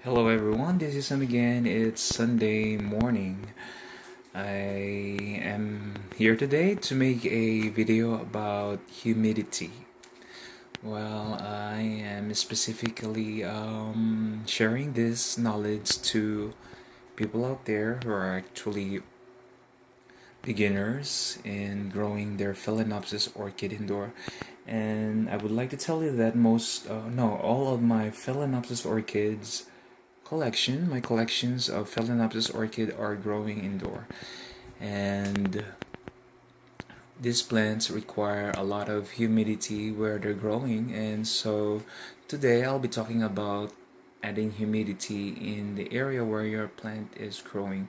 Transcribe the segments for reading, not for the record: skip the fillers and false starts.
Hello everyone, this is Sam again. It's Sunday morning. I am here today to make a video about humidity. Well, I am specifically sharing this knowledge to people out there who are actually beginners in growing their Phalaenopsis orchid indoor. And I would like to tell you that all of my Phalaenopsis orchids my collections of Phalaenopsis orchid are growing indoor, and these plants require a lot of humidity where they're growing, and so today I'll be talking about adding humidity in the area where your plant is growing.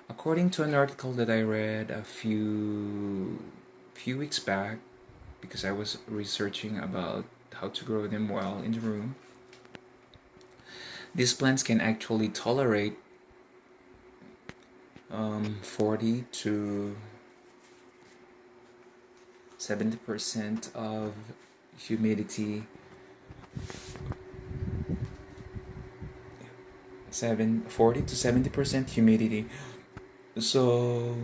According to an article that I read a few weeks back, because I was researching about how to grow them well in the room, these plants can actually tolerate 40 to 70% of humidity. 40 to 70% humidity. So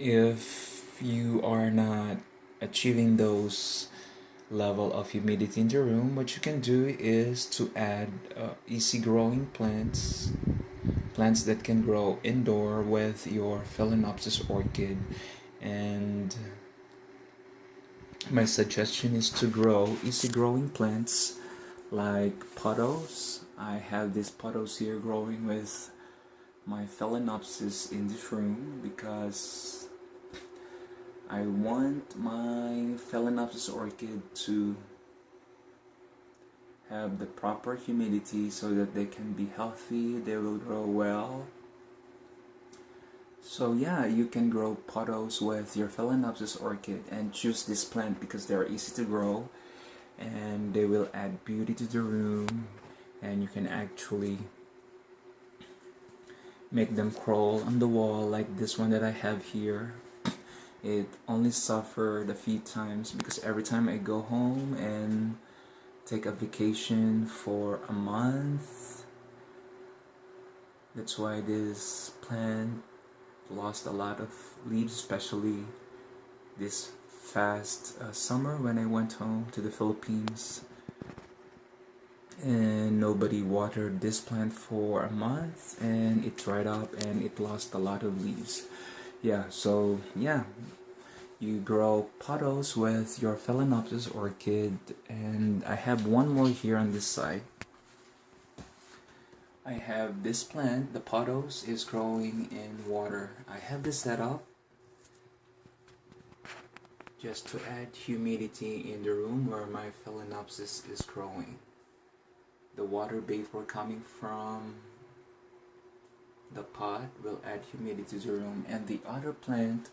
if you are not achieving those level of humidity in the room, what you can do is to add easy growing plants that can grow indoor with your Phalaenopsis orchid. And my suggestion is to grow easy growing plants like pothos. I have these pothos here growing with my Phalaenopsis in this room because I want my Phalaenopsis orchid to have the proper humidity so that they can be healthy, they will grow well. So yeah, you can grow pothos with your Phalaenopsis orchid and choose this plant because they are easy to grow and they will add beauty to the room, and you can actually make them crawl on the wall like this one that I have here. It only suffered a few times because every time I go home and take a vacation for a month, that's why this plant lost a lot of leaves, especially this past summer when I went home to the Philippines, and nobody watered this plant for a month and it dried up and it lost a lot of leaves. You grow pothos with your Phalaenopsis orchid, and I have one more here on this side. I have this plant, the pothos is growing in water. I have this set up just to add humidity in the room where my Phalaenopsis is growing. The water vapor coming from the pot will add humidity to the room. And the other plant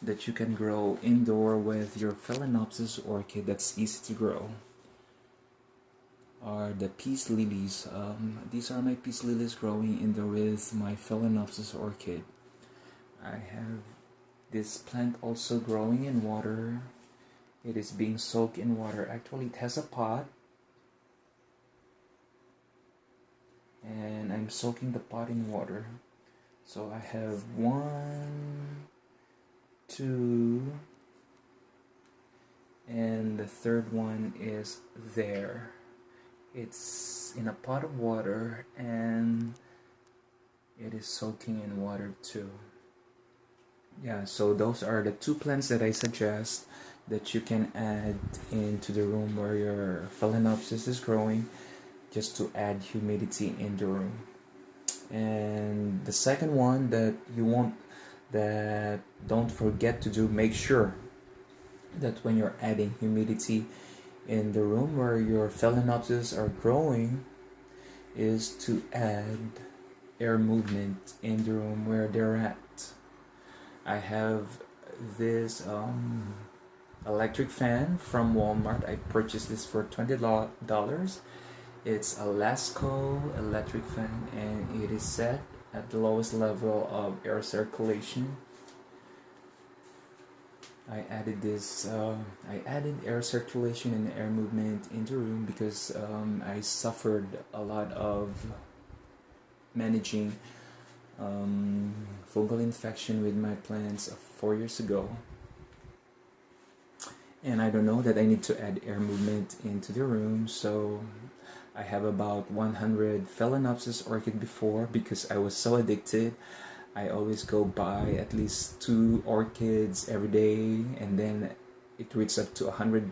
that you can grow indoor with your Phalaenopsis orchid that's easy to grow are the peace lilies. These are my peace lilies growing indoor with my Phalaenopsis orchid. I have this plant also growing in water. It is being soaked in water. Actually, it has a pot, and I'm soaking the pot in water. So I have 1, 2, and the third one is there. It's in a pot of water and it is soaking in water too. Yeah, so those are the two plants that I suggest that you can add into the room where your Phalaenopsis is growing, just to add humidity in the room. And the second one that don't forget to do, make sure that when you're adding humidity in the room where your Phalaenopsis are growing, is to add air movement in the room where they're at. I have this electric fan from Walmart. I purchased this for $20. It's a Lasco electric fan, and it is set at the lowest level of air circulation. I added air circulation and air movement in the room because I suffered a lot of managing fungal infection with my plants 4 years ago. And I don't know that I need to add air movement into the room, so I have about 100 Phalaenopsis orchid before because I was so addicted. I always go buy at least 2 orchids every day, and then it reaches up to 100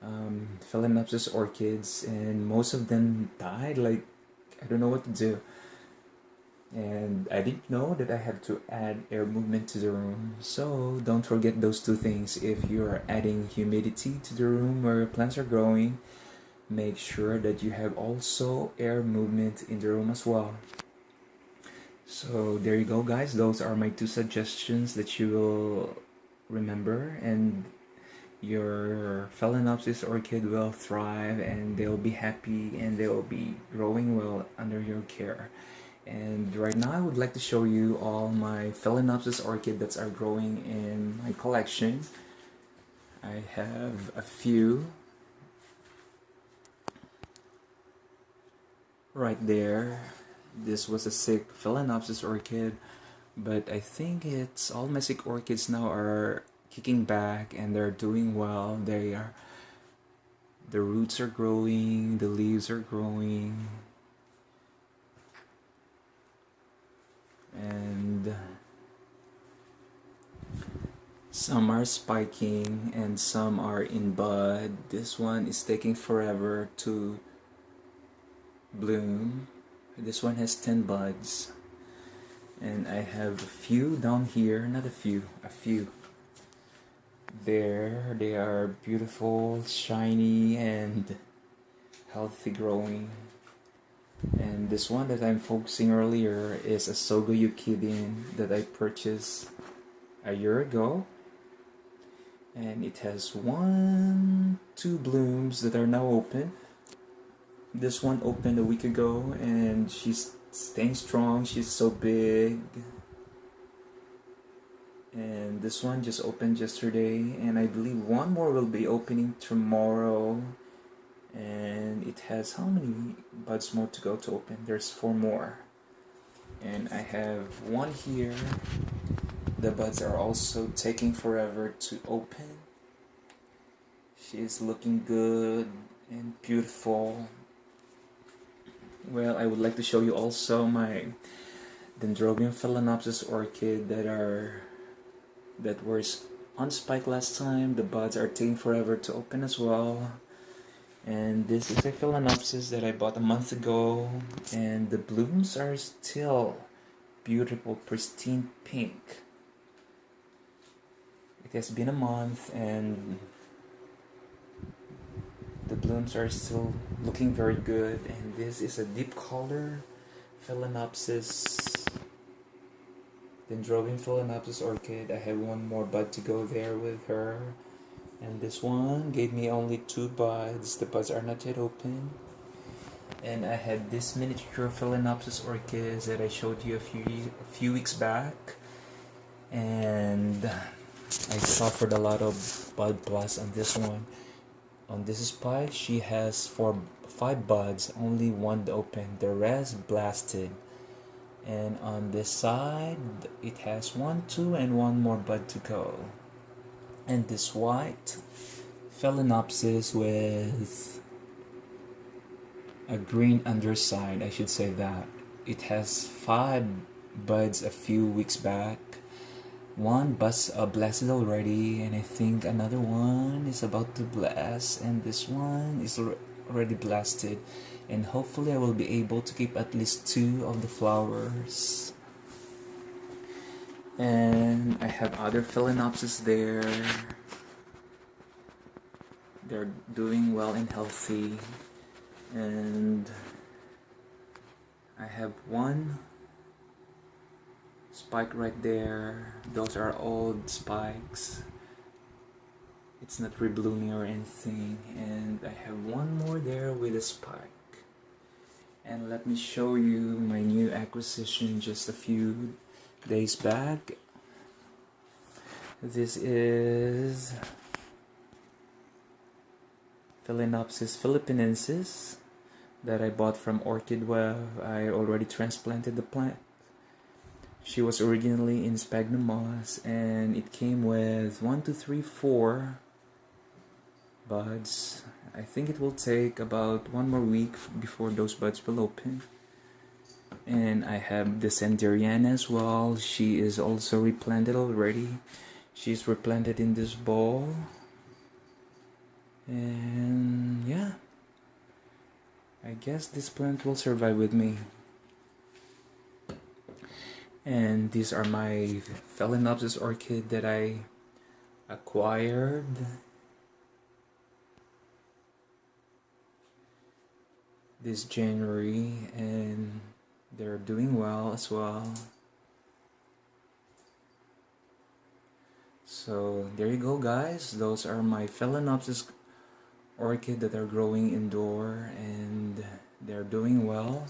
Phalaenopsis orchids, and most of them died. Like, I don't know what to do. And I didn't know that I had to add air movement to the room. So don't forget those 2 things. If you're adding humidity to the room where your plants are growing, make sure that you have also air movement in the room as well. So there you go, guys. Those are my 2 suggestions that you will remember, and your Phalaenopsis orchid will thrive, and they'll be happy, and they'll be growing well under your care. And right now I would like to show you all my Phalaenopsis orchid that are growing in my collection. I have a few right there. This was a sick Phalaenopsis orchid, but I think it's all my sick orchids now are kicking back and they're doing well. The roots are growing, the leaves are growing, and some are spiking and some are in bud. This one is taking forever to bloom. This one has 10 buds, and I have a few down here, not a few, a few. There, they are beautiful, shiny, and healthy growing. And this one that I'm focusing earlier is a Sogo Euclidean that I purchased a year ago. And it has 2 blooms that are now open. This one opened a week ago and she's staying strong. She's so big. And this one just opened yesterday, and I believe 1 more will be opening tomorrow. And it has how many buds more to go to open? There's 4 more. And I have 1 here. The buds are also taking forever to open. She is looking good and beautiful. Well, I would like to show you also my Dendrobium Phalaenopsis orchid that were on spike last time. The buds are taking forever to open as well. And this is a Phalaenopsis that I bought a month ago, and the blooms are still beautiful, pristine pink. It has been a month and the blooms are still looking very good. And this is a deep color Phalaenopsis, Dendrobium Phalaenopsis orchid. I have 1 more bud to go there with her. And this one gave me only 2 buds. The buds are not yet open. And I had this miniature Phalaenopsis orchids that I showed you a few weeks back. And I suffered a lot of bud blast on this one. On this spike, she has 5 buds, only 1 open, the rest blasted. And on this side, it has 1, 2, and 1 more bud to go. And this white Phalaenopsis with a green underside, I should say that. It has 5 buds a few weeks back. 1 blasted already, and I think another one is about to blast, and this one is already blasted. And hopefully I will be able to keep at least 2 of the flowers. And I have other Phalaenopsis there. They're doing well and healthy. And I have 1 spike right there. Those are old spikes. It's not reblooming or anything. And I have 1 more there with a spike. And let me show you my new acquisition just a few days back. This is Phalaenopsis philippinensis that I bought from Orchid Web. I already transplanted the plant. She was originally in sphagnum moss, and it came with 1, 2, 3, 4 buds. I think it will take about 1 more week before those buds will open. And I have the Senderiana as well. She is also replanted already. She's replanted in this bowl. And yeah, I guess this plant will survive with me. And these are my Phalaenopsis orchid that I acquired this January, and they're doing well as well. So there you go, guys. Those are my Phalaenopsis orchid that are growing indoor, and they're doing well.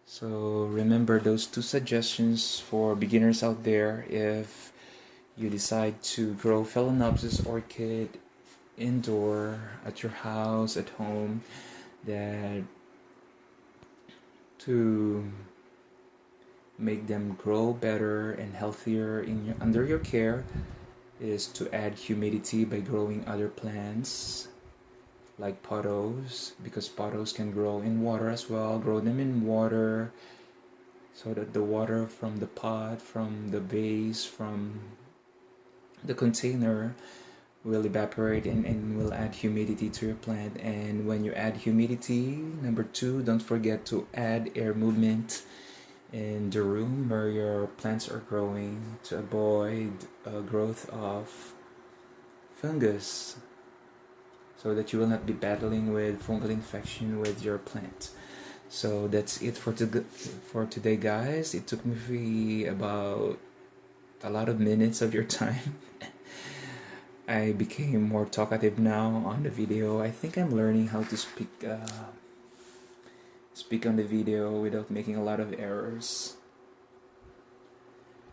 So remember those 2 suggestions for beginners out there. If you decide to grow Phalaenopsis orchid indoor at your house, at home, that to make them grow better and healthier under your care is to add humidity by growing other plants like pothos, because pothos can grow in water as well. Grow them in water so that the water from the pot, from the vase, from the container will evaporate and will add humidity to your plant. And when you add humidity, number 2, don't forget to add air movement in the room where your plants are growing to avoid growth of fungus, so that you will not be battling with fungal infection with your plant. So that's it for today, guys. It took me about a lot of minutes of your time. I became more talkative now on the video. I think I'm learning how to speak on the video without making a lot of errors.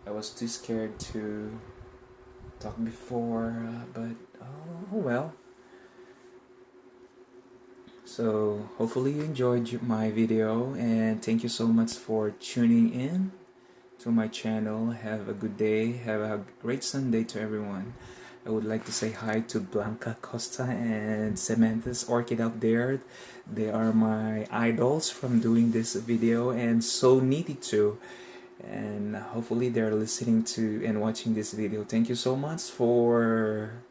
I was too scared to talk before, but oh well. So hopefully you enjoyed my video, and thank you so much for tuning in to my channel. Have a good day. Have a great Sunday to everyone. I would like to say hi to Blanca Costa and Samantha's Orchid out there. They are my idols from doing this video, and so needy too. And hopefully they're listening to and watching this video. Thank you so much for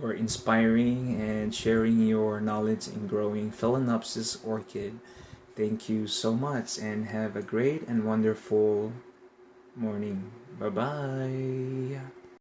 inspiring and sharing your knowledge in growing Phalaenopsis orchid. Thank you so much, and have a great and wonderful morning. Bye-bye.